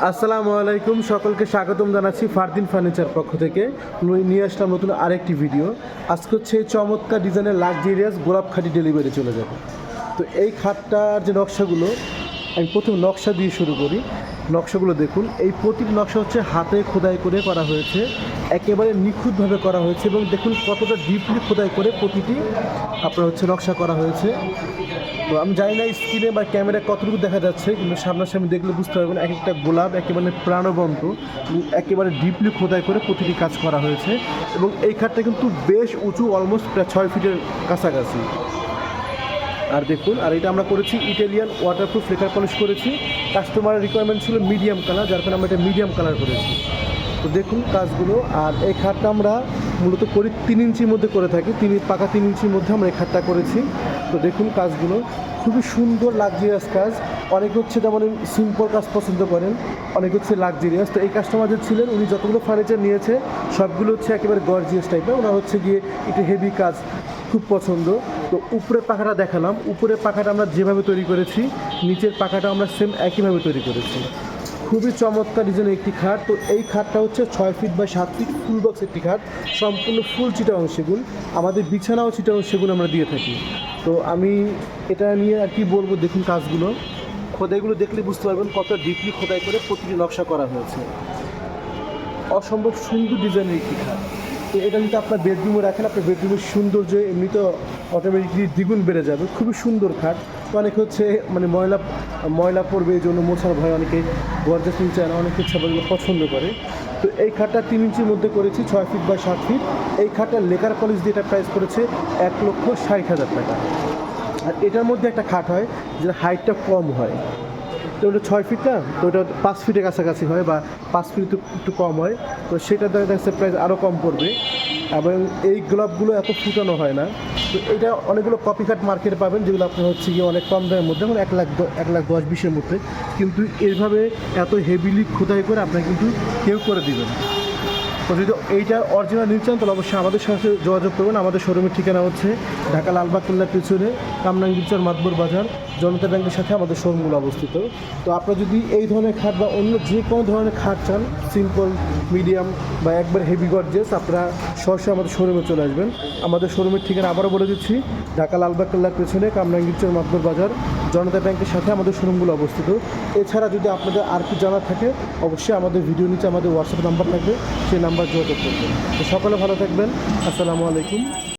আসসালামু আলাইকুম, সকলকে স্বাগতম জানাচ্ছি ফারদিন ফার্নিচার পক্ষ থেকে। নিয়ে আসলাম নতুন আরেকটি ভিডিও। আজকে হচ্ছে চমৎকার ডিজাইনের লাক্সারিয়াস গোলাপ খাটি ডেলিভারি চলে যাবে। তো এই খাটটার যে নকশাগুলো, আমি প্রথম নকশা দিয়ে শুরু করি। নকশাগুলো দেখুন, এই প্রতিটি নকশা হচ্ছে হাতে খোদাই করে করা হয়েছে, একেবারে নিখুঁতভাবে করা হয়েছে এবং দেখুন কতটা ডিপলি খোদাই করে প্রতিটি আপনার হচ্ছে নকশা করা হয়েছে। তো আমি জানি না স্ক্রিনে বা ক্যামেরায় কতটুকু দেখা যাচ্ছে, কিন্তু সামনাসামনি দেখলে বুঝতে পারবেন এক একটা গোলাপ একেবারে প্রাণবন্ত এবং একেবারে ডিপলি খোদাই করে প্রতিটি কাজ করা হয়েছে। এবং এই খাটটা কিন্তু বেশ উঁচু, অলমোস্ট প্রায় 6 ফিটের কাছাকাছি। আর দেখুন, আর এটা আমরা করেছি ইটালিয়ান ওয়াটারপ্রুফ লেকার পলিশ করেছি। কাস্টমারের রিকোয়ারমেন্ট ছিল মিডিয়াম কালার, যার কারণে আমরা এটা মিডিয়াম কালার করেছি। তো দেখুন কাজগুলো। আর এই খাটটা আমরা মূলত করি 3 ইঞ্চির মধ্যে করে থাকি, পাকা 3 ইঞ্চির মধ্যে আমরা এই খাটটা করেছি। তো দেখুন কাজগুলো খুবই সুন্দর, লাক্সারিয়াস কাজ। অনেক হচ্ছে যেমন সিম্পল কাজ পছন্দ করেন, অনেক হচ্ছে লাক্সারিয়াস। তো এই কাস্টমার যে ছিলেন, উনি যতগুলো ফার্নিচার নিয়েছে সবগুলো হচ্ছে একেবারে গর্জিয়াস টাইপের। ওনার হচ্ছে গিয়ে একটু হেভি কাজ খুব পছন্দ। তো উপরের পাখাটা দেখালাম, উপরের পাখাটা আমরা যেভাবে তৈরি করেছি, নিচের পাখাটা আমরা সেম একইভাবে তৈরি করেছি। খুবই চমৎকার ডিজাইনের একটি খাট। তো এই খাটটা হচ্ছে 6 feet by 7 feet full box একটি খাট, সম্পূর্ণ ফুল চিটাগাং সেগুন। আমাদের বিছানাও চিটাগাং সেগুন আমরা দিয়ে থাকি। তো আমি এটা নিয়ে আর কি বলবো, দেখুন কাজগুলো, খোদাইগুলো দেখলে বুঝতে পারবেন কত ডিপলি খোদাই করে প্রতিটি নকশা করা হয়েছে। অসম্ভব সুন্দর ডিজাইনের একটি খাট। তো এটা যদি আপনার বেডরুমে রাখেন, আপনার বেডরুমের সৌন্দর্য এমনিতে অটোমেটিকলি দ্বিগুণ বেড়ে যাবে। খুবই সুন্দর খাট। তো অনেকে হচ্ছে মানে ময়লা পড়বে, এই জন্য মোছার ভয় অনেকে গর্জাস নিতে চায় না, অনেকে ইচ্ছা এগুলো পছন্দ করে। তো এই খাটটা 3 ইঞ্চির মধ্যে করেছি, 6 ফিট বাই 7 ফিট। এই খাটটা লেকার পলিশ দিয়ে এটা প্রাইস করেছে 1,60,000 টাকা। আর এটার মধ্যে একটা খাট হয় যেটা হাইটটা কম হয়। তো ওটা 6 ফিট না, তো ওটা 5 ফিটের কাছাকাছি হয় বা 5 ফিট একটু কম হয়। তো সেটা দেখা যাচ্ছে প্রাইস আরও কম পড়বে। এবং এই গোলাপগুলো এত ফুটানো হয় না। তো এটা অনেকগুলো কপি কাট মার্কেটে পাবেন, যেগুলো আপনার হচ্ছে গিয়ে অনেক কম দামের মধ্যে, মানে 1,10,20,000 মধ্যে। কিন্তু এইভাবে এত হেভিলি খোদাই করে আপনার কিন্তু কেউ করে দিবেন। তো যদি এইটা অরিজিনাল নিতে চান তাহলে অবশ্যই আমাদের সাথে যোগাযোগ করবেন। আমাদের শোরুমের ঠিকানা হচ্ছে ঢাকা লালবাগ কেল্লার পিছনে কামরাঙ্গীরচর মাতবর বাজার, জনতা ব্যাংকের সাথে আমাদের শোরুমগুলো অবস্থিত। তো আপনারা যদি এই ধরনের খাট বা অন্য যে কোনো ধরনের খাট চান, সিম্পল, মিডিয়াম বা একবার হেভি গর্জিয়াস, আপনারা সরাসরি আমাদের শোরুমে চলে আসবেন। আমাদের শোরুমের ঠিকানা আবারও বলে দিচ্ছি, ঢাকা লালবাগ কেল্লার পেছনে কামরাঙ্গীরচর মাতবর বাজার, জনতা ব্যাংকের সাথে আমাদের শোরুমগুলো অবস্থিত। এছাড়া যদি আপনাদের আর কি জানা থাকে, অবশ্যই আমাদের ভিডিও নিচে আমাদের হোয়াটসঅ্যাপ নাম্বার থাকবে, সেই নাম্বার যোগাযোগ করবেন। তো সকলে ভালো থাকবেন। আসসালামু আলাইকুম।